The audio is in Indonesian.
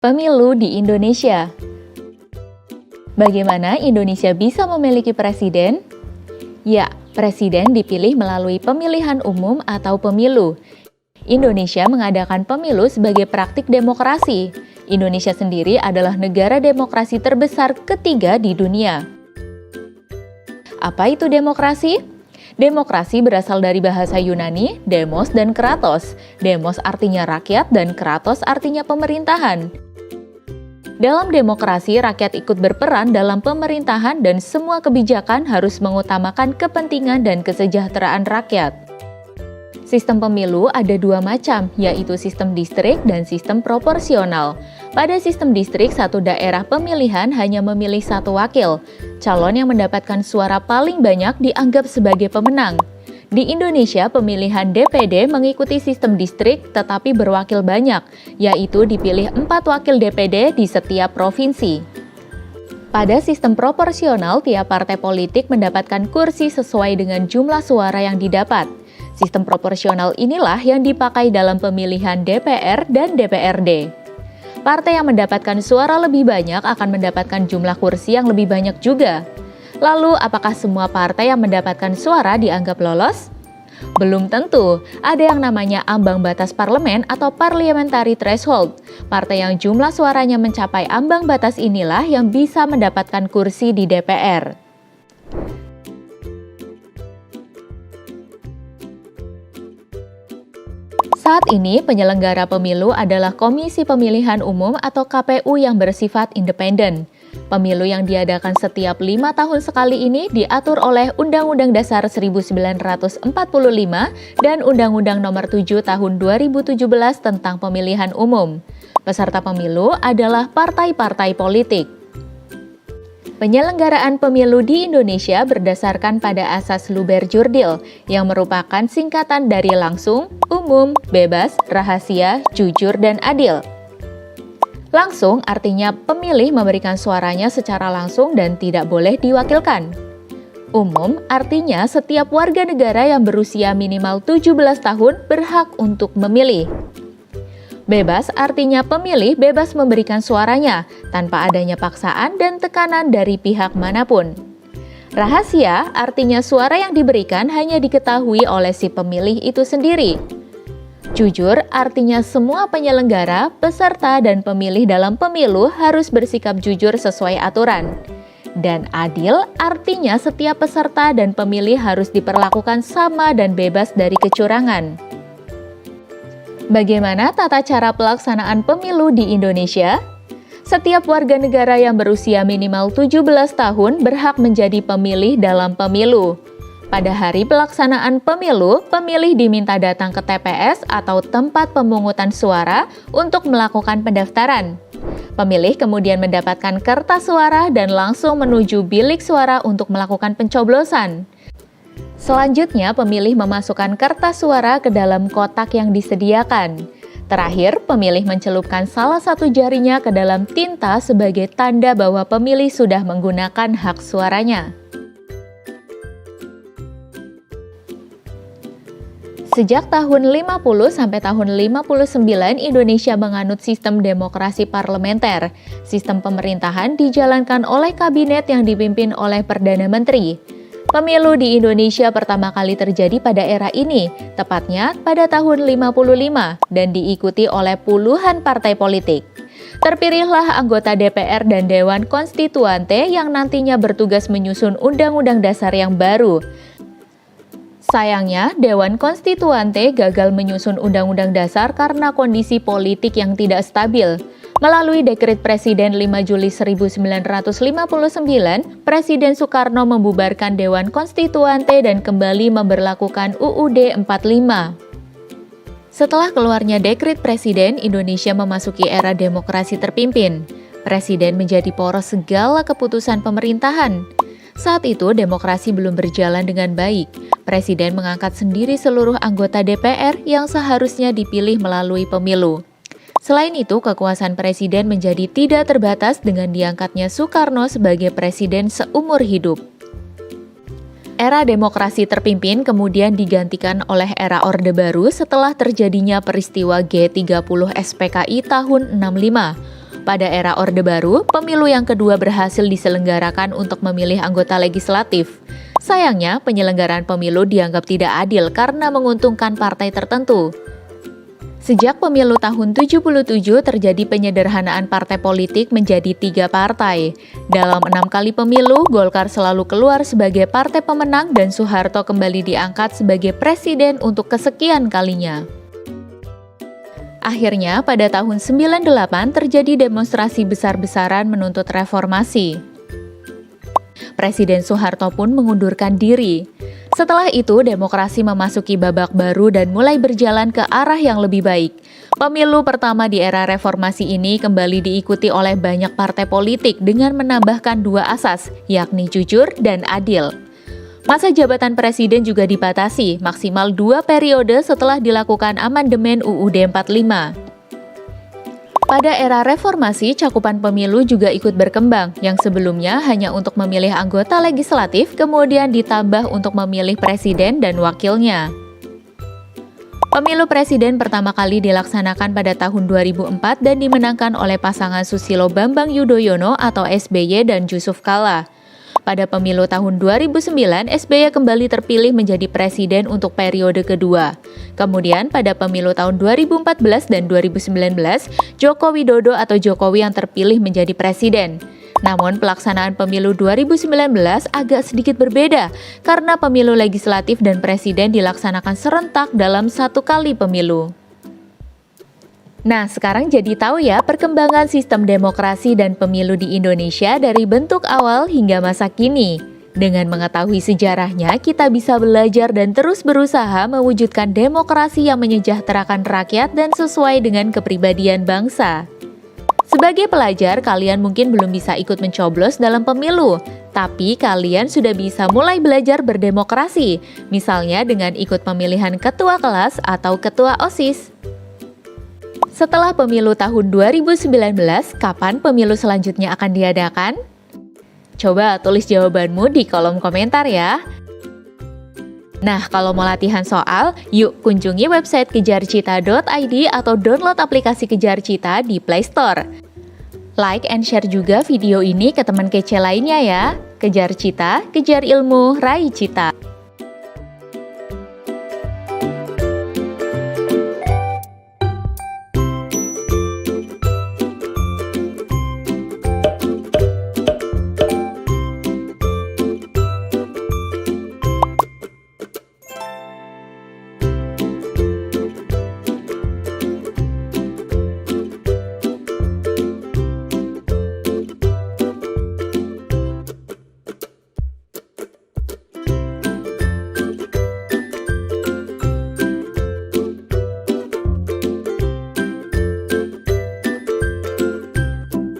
Pemilu di Indonesia. Bagaimana Indonesia bisa memiliki presiden? Ya, presiden dipilih melalui pemilihan umum atau pemilu. Indonesia mengadakan pemilu sebagai praktik demokrasi. Indonesia sendiri adalah negara demokrasi terbesar ketiga di dunia. Apa itu demokrasi? Demokrasi berasal dari bahasa Yunani, demos dan kratos. Demos artinya rakyat dan kratos artinya pemerintahan. Dalam demokrasi, rakyat ikut berperan dalam pemerintahan dan semua kebijakan harus mengutamakan kepentingan dan kesejahteraan rakyat. Sistem pemilu ada dua macam, yaitu sistem distrik dan sistem proporsional. Pada sistem distrik, satu daerah pemilihan hanya memilih satu wakil. Calon yang mendapatkan suara paling banyak dianggap sebagai pemenang. Di Indonesia, pemilihan DPD mengikuti sistem distrik tetapi berwakil banyak, yaitu dipilih 4 wakil DPD di setiap provinsi. Pada sistem proporsional, tiap partai politik mendapatkan kursi sesuai dengan jumlah suara yang didapat. Sistem proporsional inilah yang dipakai dalam pemilihan DPR dan DPRD. Partai yang mendapatkan suara lebih banyak akan mendapatkan jumlah kursi yang lebih banyak juga. Lalu, apakah semua partai yang mendapatkan suara dianggap lolos? Belum tentu. Ada yang namanya ambang batas parlemen atau parliamentary threshold. Partai yang jumlah suaranya mencapai ambang batas inilah yang bisa mendapatkan kursi di DPR. Saat ini, penyelenggara pemilu adalah Komisi Pemilihan Umum atau KPU yang bersifat independen. Pemilu yang diadakan setiap 5 tahun sekali ini diatur oleh Undang-Undang Dasar 1945 dan Undang-Undang Nomor 7 Tahun 2017 tentang Pemilihan Umum. Peserta pemilu adalah partai-partai politik. Penyelenggaraan pemilu di Indonesia berdasarkan pada asas Luber-Jurdil yang merupakan singkatan dari langsung, umum, bebas, rahasia, jujur, dan adil. Langsung artinya pemilih memberikan suaranya secara langsung dan tidak boleh diwakilkan. Umum artinya setiap warga negara yang berusia minimal 17 tahun berhak untuk memilih. Bebas artinya pemilih bebas memberikan suaranya tanpa adanya paksaan dan tekanan dari pihak manapun. Rahasia artinya suara yang diberikan hanya diketahui oleh si pemilih itu sendiri. Jujur artinya semua penyelenggara, peserta, dan pemilih dalam pemilu harus bersikap jujur sesuai aturan. Dan adil artinya setiap peserta dan pemilih harus diperlakukan sama dan bebas dari kecurangan. Bagaimana tata cara pelaksanaan pemilu di Indonesia? Setiap warga negara yang berusia minimal 17 tahun berhak menjadi pemilih dalam pemilu. Pada hari pelaksanaan pemilu, pemilih diminta datang ke TPS atau tempat pemungutan suara untuk melakukan pendaftaran. Pemilih kemudian mendapatkan kertas suara dan langsung menuju bilik suara untuk melakukan pencoblosan. Selanjutnya, pemilih memasukkan kertas suara ke dalam kotak yang disediakan. Terakhir, pemilih mencelupkan salah satu jarinya ke dalam tinta sebagai tanda bahwa pemilih sudah menggunakan hak suaranya. Sejak tahun 50 sampai tahun 59, Indonesia menganut sistem demokrasi parlementer. Sistem pemerintahan dijalankan oleh kabinet yang dipimpin oleh Perdana Menteri. Pemilu di Indonesia pertama kali terjadi pada era ini, tepatnya pada tahun 55, dan diikuti oleh puluhan partai politik. Terpilihlah anggota DPR dan Dewan Konstituante yang nantinya bertugas menyusun Undang-Undang Dasar yang baru. Sayangnya, Dewan Konstituante gagal menyusun Undang-Undang Dasar karena kondisi politik yang tidak stabil. Melalui Dekret Presiden 5 Juli 1959, Presiden Soekarno membubarkan Dewan Konstituante dan kembali memberlakukan UUD 45. Setelah keluarnya Dekret Presiden, Indonesia memasuki era demokrasi terpimpin. Presiden menjadi poros segala keputusan pemerintahan. Saat itu, demokrasi belum berjalan dengan baik. Presiden mengangkat sendiri seluruh anggota DPR yang seharusnya dipilih melalui pemilu. Selain itu, kekuasaan presiden menjadi tidak terbatas dengan diangkatnya Soekarno sebagai presiden seumur hidup. Era demokrasi terpimpin kemudian digantikan oleh era Orde Baru setelah terjadinya peristiwa G30 SPKI tahun 65. Pada era Orde Baru, pemilu yang kedua berhasil diselenggarakan untuk memilih anggota legislatif. Sayangnya, penyelenggaraan pemilu dianggap tidak adil karena menguntungkan partai tertentu. Sejak pemilu tahun 77 terjadi penyederhanaan partai politik menjadi 3 partai. Dalam 6 kali pemilu, Golkar selalu keluar sebagai partai pemenang dan Soeharto kembali diangkat sebagai presiden untuk kesekian kalinya. Akhirnya, pada tahun 98 terjadi demonstrasi besar-besaran menuntut reformasi. Presiden Soeharto pun mengundurkan diri. Setelah itu, demokrasi memasuki babak baru dan mulai berjalan ke arah yang lebih baik. Pemilu pertama di era reformasi ini kembali diikuti oleh banyak partai politik dengan menambahkan 2 asas, yakni jujur dan adil. Masa jabatan presiden juga dibatasi, maksimal 2 periode setelah dilakukan amandemen UUD 45. Pada era reformasi, cakupan pemilu juga ikut berkembang, yang sebelumnya hanya untuk memilih anggota legislatif, kemudian ditambah untuk memilih presiden dan wakilnya. Pemilu presiden pertama kali dilaksanakan pada tahun 2004 dan dimenangkan oleh pasangan Susilo Bambang Yudhoyono atau SBY dan Jusuf Kalla. Pada pemilu tahun 2009, SBY kembali terpilih menjadi presiden untuk periode kedua. Kemudian pada pemilu tahun 2014 dan 2019, Joko Widodo atau Jokowi yang terpilih menjadi presiden. Namun pelaksanaan pemilu 2019 agak sedikit berbeda karena pemilu legislatif dan presiden dilaksanakan serentak dalam 1 kali pemilu. Nah, sekarang jadi tahu ya perkembangan sistem demokrasi dan pemilu di Indonesia dari bentuk awal hingga masa kini. Dengan mengetahui sejarahnya, kita bisa belajar dan terus berusaha mewujudkan demokrasi yang menyejahterakan rakyat dan sesuai dengan kepribadian bangsa. Sebagai pelajar, kalian mungkin belum bisa ikut mencoblos dalam pemilu, tapi kalian sudah bisa mulai belajar berdemokrasi, misalnya dengan ikut pemilihan ketua kelas atau ketua OSIS. Setelah pemilu tahun 2019, kapan pemilu selanjutnya akan diadakan? Coba tulis jawabanmu di kolom komentar ya. Nah, kalau mau latihan soal, yuk kunjungi website kejarcita.id atau download aplikasi Kejar Cita di Play Store. Like and share juga video ini ke teman kece lainnya ya. Kejar Cita, kejar ilmu, raih cita.